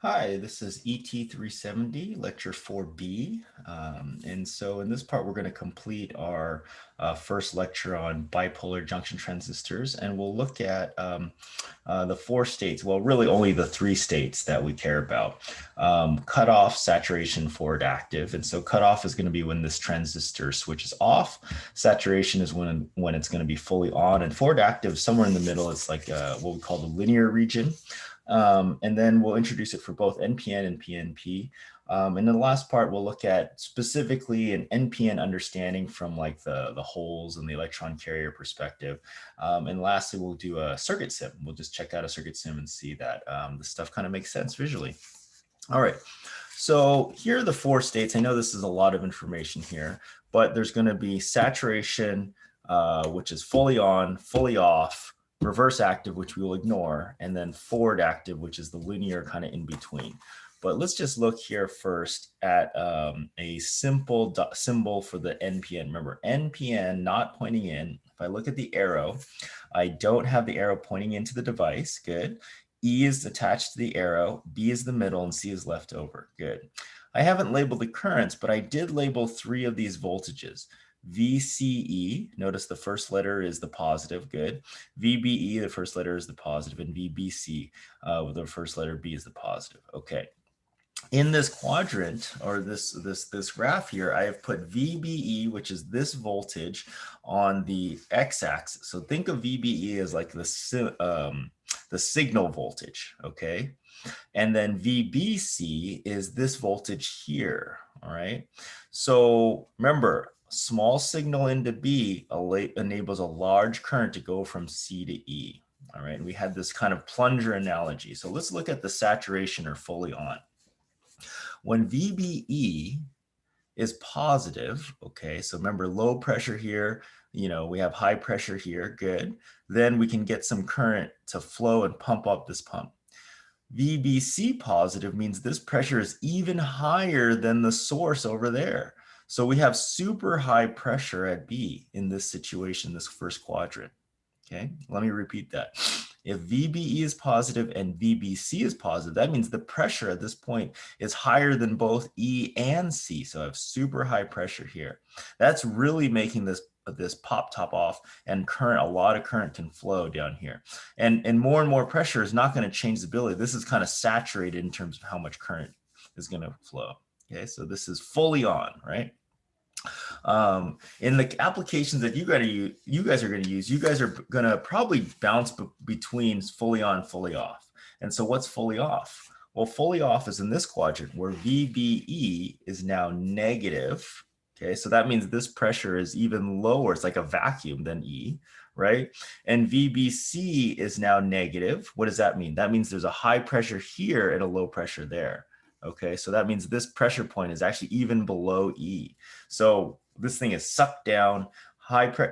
Hi, this is ET370, Lecture 4B. And so in this part, we're going to complete our first lecture on bipolar junction transistors, and we'll look at the four states, well, really only the three states that we care about. Cutoff, saturation, forward active. And so cutoff is going to be when this transistor switches off. Saturation is when it's going to be fully on, and forward active, somewhere in the middle, it's like what we call the linear region. And then we'll introduce it for both NPN and PNP. And in the last part, we'll look at specifically an NPN understanding from like the holes and the electron carrier perspective. And lastly, we'll do a circuit sim. We'll just check out a circuit sim and see that the stuff kind of makes sense visually. All right. So here are the four states. I know this is a lot of information here, but there's going to be saturation, which is fully on, fully off, reverse active, which we will ignore, and then forward active, which is the linear kind of in between. But let's just look here first at a simple symbol for the NPN. Remember, NPN not pointing in. If I look at the arrow, I don't have the arrow pointing into the device. Good. E is attached to the arrow, B is the middle, and C is left over. Good. I haven't labeled the currents, but I did label three of these voltages. VCE, notice the first letter is the positive, good. VBE, the first letter is the positive, and VBC, the first letter B is the positive. Okay. In this quadrant, or this graph here, I have put VBE, which is this voltage, on the x-axis. So think of VBE as like the signal voltage, okay? And then VBC is this voltage here, all right? So remember, small signal into B enables a large current to go from C to E, all right? And we had this kind of plunger analogy. So let's look at the saturation or fully on. When VBE is positive, okay, so remember low pressure here, we have high pressure here, good. Then we can get some current to flow and pump up this pump. VBC positive means this pressure is even higher than the source over there. So we have super high pressure at B in this situation, this first quadrant. Okay, let me repeat that. If VBE is positive and VBC is positive, that means the pressure at this point is higher than both E and C. So I have super high pressure here. That's really making this pop top off, and a lot of current can flow down here. And more pressure is not going to change the ability. This is kind of saturated in terms of how much current is going to flow. Okay, so this is fully on, right? In the applications that you guys are going to use, you guys are going to probably bounce between fully on, fully off. And so what's fully off? Well, fully off is in this quadrant where VBE is now negative. Okay, so that means this pressure is even lower. It's like a vacuum than E, right? And VBC is now negative. What does that mean? That means there's a high pressure here and a low pressure there. Okay, so that means this pressure point is actually even below E. So this thing is sucked down.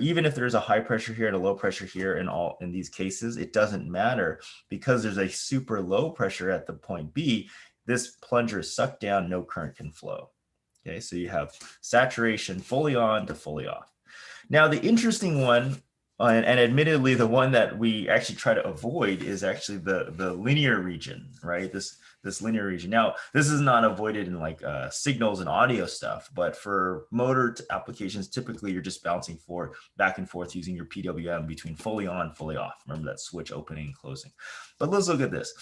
Even if there's a high pressure here and a low pressure here in these cases, it doesn't matter because there's a super low pressure at the point B. This plunger is sucked down, no current can flow. Okay, so you have saturation fully on to fully off. Now the interesting one, and admittedly the one that we actually try to avoid, is actually the linear region, right? This linear region. Now, this is not avoided in like signals and audio stuff, but for motor applications, typically you're just bouncing back and forth using your PWM between fully on, fully off. Remember that switch opening and closing. But let's look at this.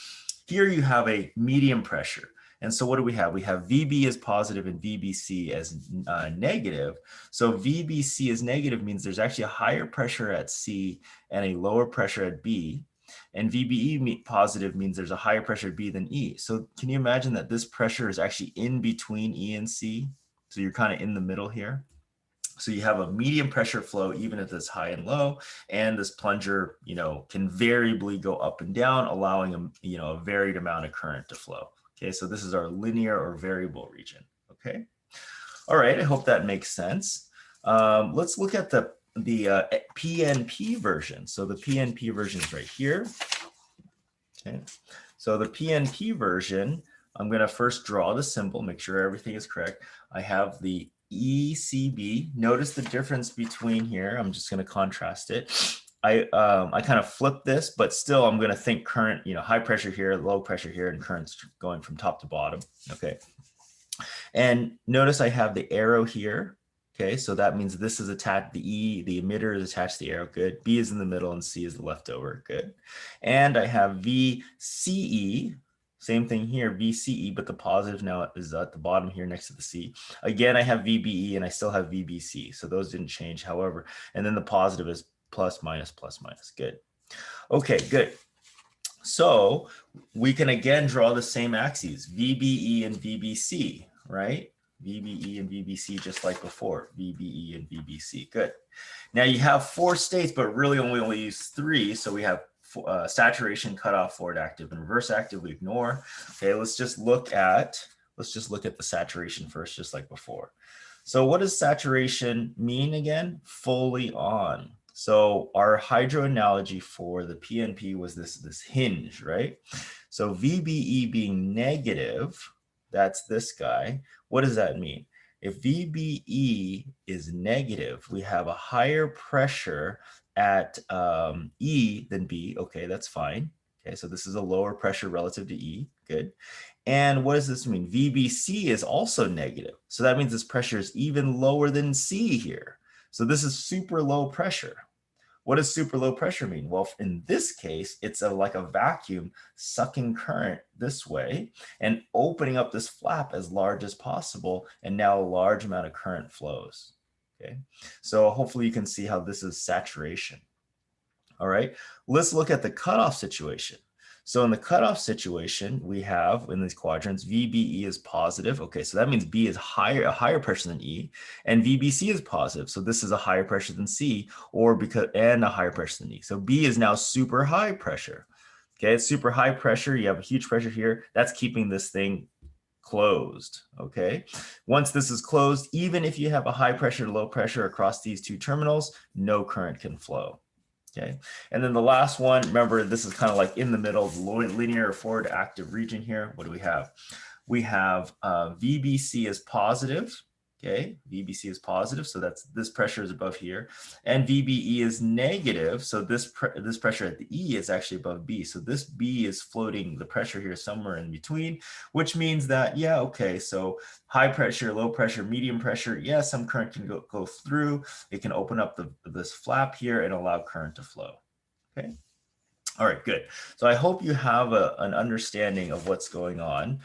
Here you have a medium pressure. And so what do we have? We have VB as positive and VBC as negative. So VBC as negative means there's actually a higher pressure at C and a lower pressure at B. And VBE positive means there's a higher pressure at B than E. So can you imagine that this pressure is actually in between E and C? So you're kind of in the middle here. So you have a medium pressure flow, even if it's high and low, and this plunger, can variably go up and down, allowing a varied amount of current to flow. Okay, so this is our linear or variable region. Okay, all right. I hope that makes sense. Let's look at the PNP version. So the PNP version is right here. Okay, so the PNP version, I'm going to first draw the symbol, make sure everything is correct. I have the ECB. Notice the difference between here. I'm just going to contrast it. I kind of flip this, but still I'm going to think current, high pressure here, low pressure here, and currents going from top to bottom. Okay. And notice I have the arrow here. Okay, so that means this is attached, the emitter is attached to the arrow, good. B is in the middle and C is the leftover, good. And I have VCE, same thing here, VCE, but the positive now is at the bottom here next to the C. Again, I have VBE and I still have VBC, so those didn't change, however. And then the positive is plus, minus, good. Okay, good. So we can again draw the same axes, VBE and VBC, right? VBE and VBC just like before, VBE and VBC, good. Now you have 4 states, but really only use 3. So we have saturation, cutoff, forward active, and reverse active, we ignore. Okay, let's just look at the saturation first, just like before. So what does saturation mean again? Fully on. So our hydro analogy for the PNP was this hinge, right? So VBE being negative, that's this guy. What does that mean? If VBE is negative, we have a higher pressure at E than B. Okay, that's fine. Okay, so this is a lower pressure relative to E. Good. And what does this mean? VBC is also negative. So that means this pressure is even lower than C here. So this is super low pressure. What does super low pressure mean? Well, in this case, it's like a vacuum sucking current this way and opening up this flap as large as possible. And now a large amount of current flows. Okay, so hopefully you can see how this is saturation. All right, let's look at the cutoff situation. So in the cutoff situation, we have in these quadrants, VBE is positive. Okay, so that means B is a higher pressure than E, and VBC is positive. So this is a higher pressure than C, and a higher pressure than E. So B is now super high pressure. Okay, it's super high pressure. You have a huge pressure here. That's keeping this thing closed. Okay, once this is closed, even if you have a high pressure to low pressure across these 2 terminals, no current can flow. Okay, and then the last one, remember, this is kind of like in the middle, the linear forward active region here. What do we have? We have VBC is positive. Okay, VBC is positive, so this pressure is above here, and VBE is negative, so this pressure at the E is actually above B. So this B is floating the pressure here somewhere in between, which means that, yeah, okay, so high pressure, low pressure, medium pressure, yeah, some current can go through. It can open up this flap here and allow current to flow. Okay. All right, good. So I hope you have an understanding of what's going on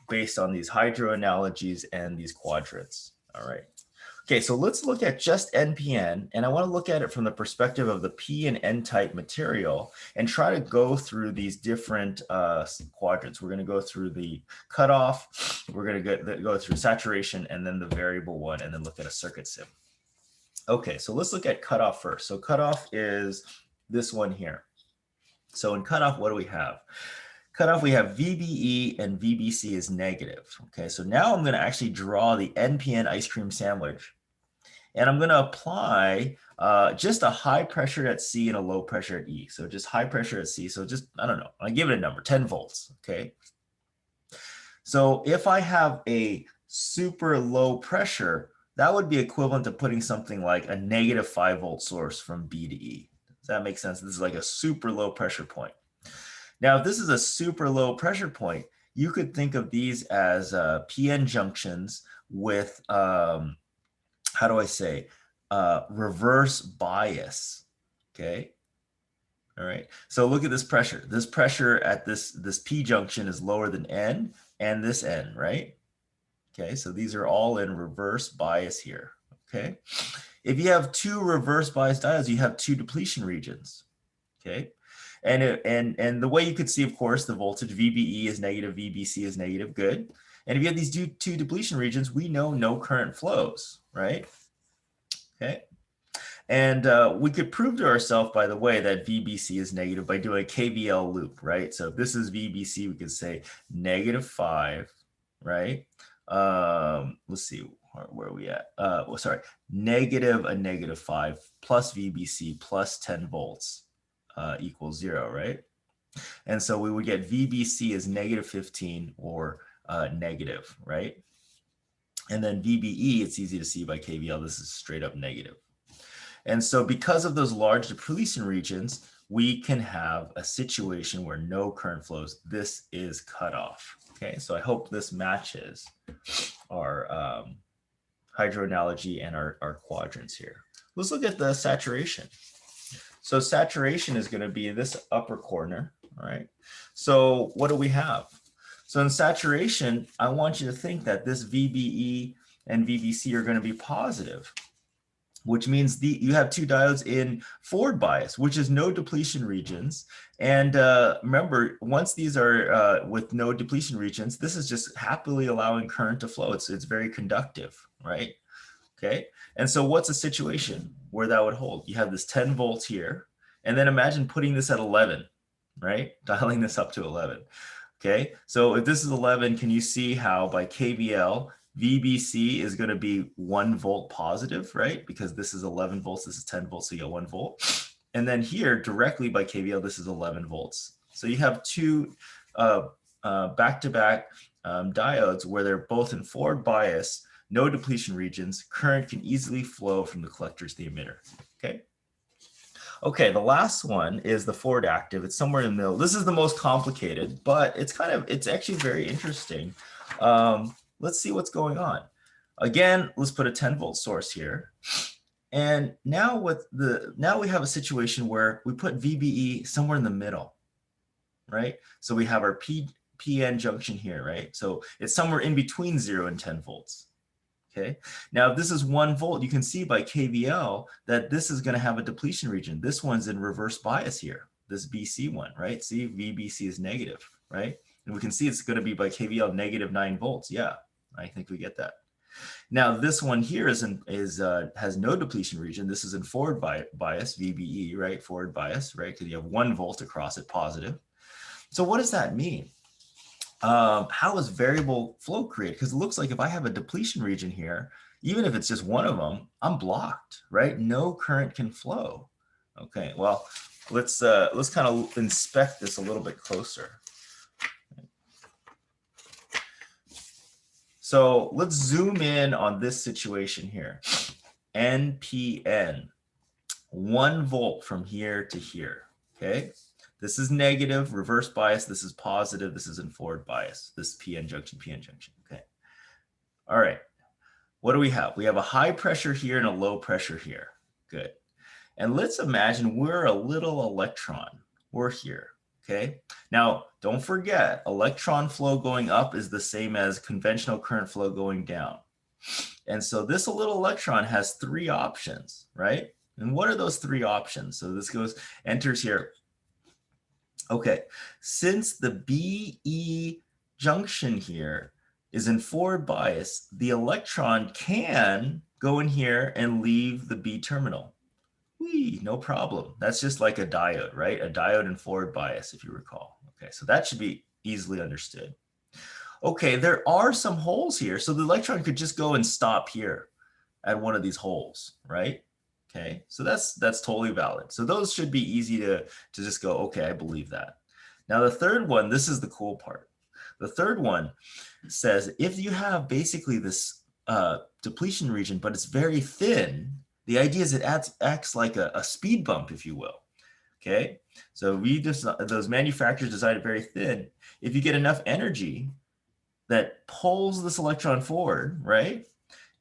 based on these hydro analogies and these quadrants. All right. Okay, so let's look at just NPN, and I want to look at it from the perspective of the P and N type material and try to go through these different quadrants. We're going to go through the cutoff, we're going to go through saturation, and then the variable one, and then look at a circuit sim. Okay, so let's look at cutoff first. So cutoff is this one here. So in cutoff, what do we have? Cutoff, we have VBE and VBC is negative. Okay, so now I'm going to actually draw the NPN ice cream sandwich. And I'm going to apply just a high pressure at C and a low pressure at E. So just high pressure at C. So just, I don't know, I give it a number, 10 volts. Okay. So if I have a super low pressure, that would be equivalent to putting something like a negative 5 volt source from B to E. Does that make sense? This is like a super low pressure point. Now, if this is a super low pressure point, you could think of these as PN junctions with, how do I say, reverse bias, okay? All right, so look at this pressure. This pressure at this P junction is lower than N and this N, right? Okay, so these are all in reverse bias here, okay? If you have 2 reverse bias diodes, you have 2 depletion regions, okay? And the way you could see, of course, the voltage VBE is negative, VBC is negative, good. And if you have these 2 depletion regions, we know no current flows, right? Okay. And we could prove to ourselves, by the way, that VBC is negative by doing a KVL loop, right? So if this is VBC, we could say -5, right? Let's see, where are we at? Well, sorry, negative a -5 plus VBC plus 10 volts. Equals 0, right? And so we would get VBC is -15 or negative, right? And then VBE, it's easy to see by KVL, this is straight up negative. And so because of those large depletion regions, we can have a situation where no current flows. This is cutoff. Okay, so I hope this matches our hydro analogy and our quadrants here. Let's look at the saturation. So saturation is going to be this upper corner, all right? So what do we have? So in saturation, I want you to think that this VBE and VBC are going to be positive, which means you have two diodes in forward bias, which is no depletion regions. And remember, once these are with no depletion regions, this is just happily allowing current to flow. It's very conductive, right? Okay. And so what's a situation where that would hold? You have this 10 volts here, and then imagine putting this at 11, right? Dialing this up to 11. Okay. So if this is 11, can you see how by KVL, VBC is going to be 1 volt positive, right? Because this is 11 volts, this is 10 volts, so you get 1 volt. And then here, directly by KVL, this is 11 volts. So you have two back-to-back diodes where they're both in forward bias, no depletion regions, current can easily flow from the collector to the emitter, okay? Okay, the last one is the forward active. It's somewhere in the middle. This is the most complicated, but it's actually very interesting. Let's see what's going on. Again, let's put a 10 volt source here. And now we have a situation where we put VBE somewhere in the middle, right? So we have our PN junction here, right? So it's somewhere in between 0 and 10 volts. Okay. Now, if this is 1 volt, you can see by KVL that this is going to have a depletion region. This one's in reverse bias here, this BC one, right? See, VBC is negative, right? And we can see it's going to be by KVL negative 9 volts. Yeah, I think we get that. Now, this one here has no depletion region. This is in forward bias, VBE, right? Forward bias, right? Because you have 1 volt across it, positive. So what does that mean? How is variable flow created? Because it looks like if I have a depletion region here, even if it's just one of them, I'm blocked, right? No current can flow. Okay, well, let's kind of inspect this a little bit closer. So let's zoom in on this situation here. NPN, 1 volt from here to here, okay? This is negative, reverse bias. This is positive. This is in forward bias. This is PN junction, okay? All right, what do we have? We have a high pressure here and a low pressure here. Good. And let's imagine we're a little electron. We're here, okay? Now, don't forget, electron flow going up is the same as conventional current flow going down. And so this little electron has 3 options, right? And what are those 3 options? So this enters here. Okay, since the BE junction here is in forward bias, the electron can go in here and leave the B terminal. Whee, no problem. That's just like a diode, right? A diode in forward bias, if you recall. Okay, so that should be easily understood. Okay, there are some holes here. So the electron could just go and stop here at one of these holes, right? Okay, so that's totally valid. So those should be easy to just go, okay, I believe that. Now the third one, this is the cool part. The third one says if you have basically this depletion region, but it's very thin, the idea is it acts like a speed bump, if you will. Okay, so those manufacturers designed it very thin. If you get enough energy that pulls this electron forward, right?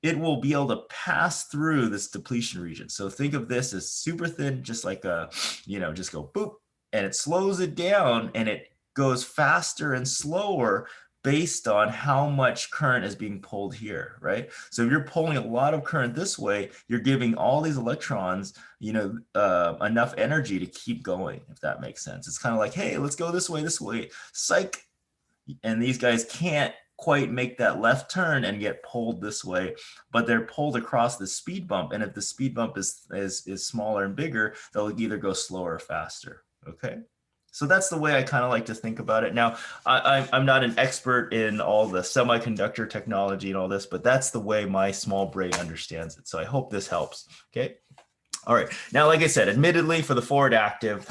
It will be able to pass through this depletion region. So think of this as super thin, just like just go boop, and it slows it down and it goes faster and slower based on how much current is being pulled here, right? So if you're pulling a lot of current this way, you're giving all these electrons, enough energy to keep going, if that makes sense. It's kind of like, hey, let's go this way, psych. And these guys can't quite make that left turn and get pulled this way, but they're pulled across the speed bump. And if the speed bump is smaller and bigger, they'll either go slower or faster. Okay. So that's the way I kind of like to think about it. Now, I'm not an expert in all the semiconductor technology and all this, but that's the way my small brain understands it. So I hope this helps. Okay. All right. Now, like I said, admittedly for the forward active,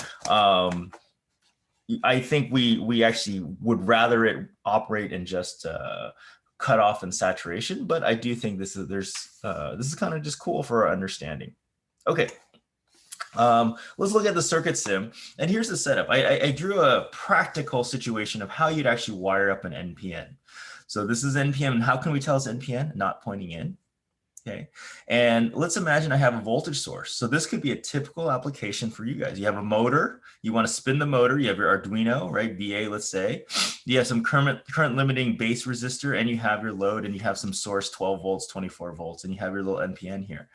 I think we actually would rather it operate in just cutoff and saturation, but I do think this is kind of just cool for our understanding. Okay. Let's look at the circuit sim. And here's the setup. I drew a practical situation of how you'd actually wire up an NPN. So this is NPN. And how can we tell it's NPN? Not pointing in. Okay. And let's imagine I have a voltage source. So this could be a typical application for you guys. You have a motor, you want to spin the motor, you have your Arduino, right? VA, let's say. You have some current limiting base resistor, and you have your load, and you have some source 12 volts, 24 volts, and you have your little NPN here.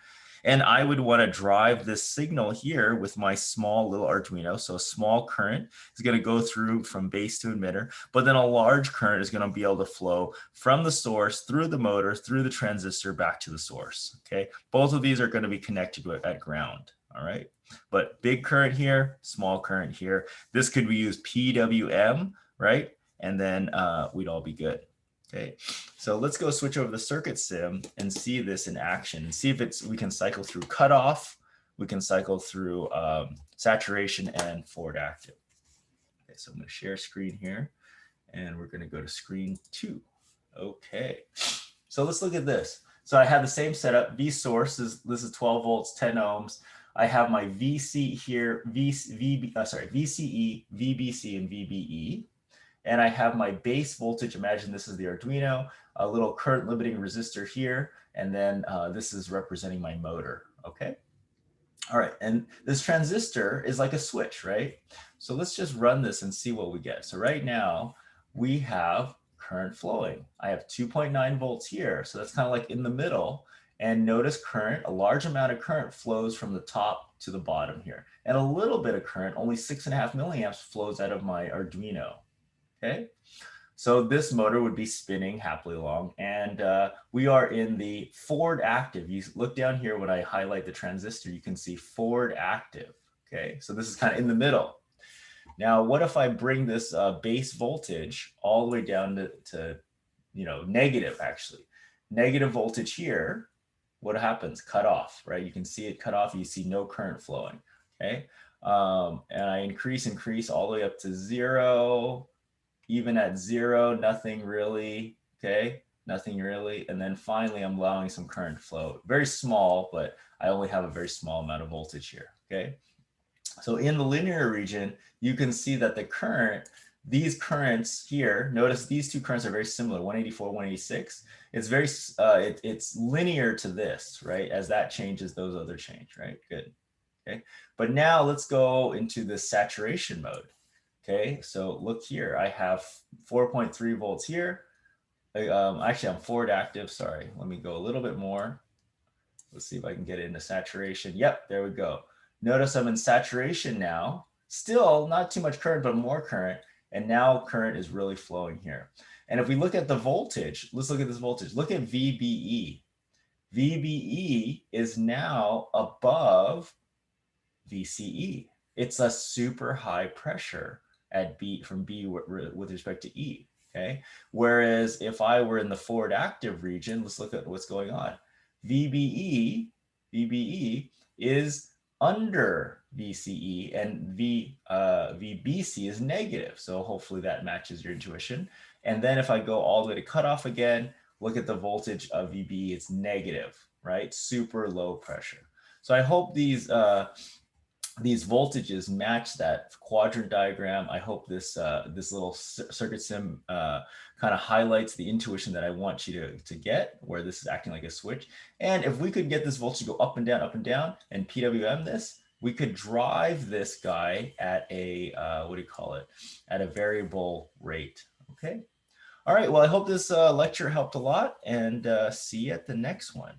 And I would want to drive this signal here with my small little Arduino. So a small current is going to go through from base to emitter, but then a large current is going to be able to flow from the source through the motor, through the transistor back to the source. Okay, both of these are going to be connected at ground. All right, but big current here, small current here. This could be used PWM, right? And then we'd all be good. Okay, so let's go switch over the circuit sim and see this in action and see if we can cycle through cutoff, we can cycle through saturation and forward active. Okay, so I'm going to share screen here and we're going to go to screen 2. Okay, so let's look at this. So I have the same setup. V source this is 12 volts, 10 ohms. I have my VC here, VCE, VBC, and VBE. And I have my base voltage. Imagine this is the Arduino, a little current limiting resistor here. And then this is representing my motor. Okay. All right. And this transistor is like a switch, right? So let's just run this and see what we get. So right now we have current flowing. I have 2.9 volts here. So that's kind of like in the middle. And notice current, a large amount of current flows from the top to the bottom here. And a little bit of current, only 6.5 milliamps, flows out of my Arduino. Okay, so this motor would be spinning happily along, and we are in the forward active. You look down here when I highlight the transistor, you can see forward active. Okay, so this is kind of in the middle. Now, what if I bring this base voltage all the way down to negative, actually? Negative voltage here, what happens? Cut off, right? You can see it cut off. You see no current flowing, okay? And I increase all the way up to 0. Even at 0, nothing really, okay? Nothing really. And then finally, I'm allowing some current flow. Very small, but I only have a very small amount of voltage here, okay? So in the linear region, you can see that the current, these currents here, notice these two currents are very similar, 184, 186. It's very, it's linear to this, right? As that changes, those other change, right? Good, okay? But now let's go into the saturation mode. Okay, so look here, I have 4.3 volts here. Actually, I'm forward active, sorry. Let me go a little bit more. Let's see if I can get it into saturation. Yep, there we go. Notice I'm in saturation now. Still not too much current, but more current. And now current is really flowing here. And if we look at the voltage, let's look at this voltage. Look at VBE. VBE is now above VCE. It's a super high pressure at B from B with respect to E, okay? Whereas if I were in the forward active region, let's look at what's going on. VBE is under VCE and VBC is negative. So hopefully that matches your intuition. And then if I go all the way to cutoff again, look at the voltage of VBE, it's negative, right? Super low pressure. So I hope these voltages match that quadrant diagram. I hope this this little circuit sim kind of highlights the intuition that I want you to get, where this is acting like a switch. And if we could get this voltage to go up and down, and PWM this, we could drive this guy at a, what do you call it, at a variable rate, okay? All right, well, I hope this lecture helped a lot, and see you at the next one.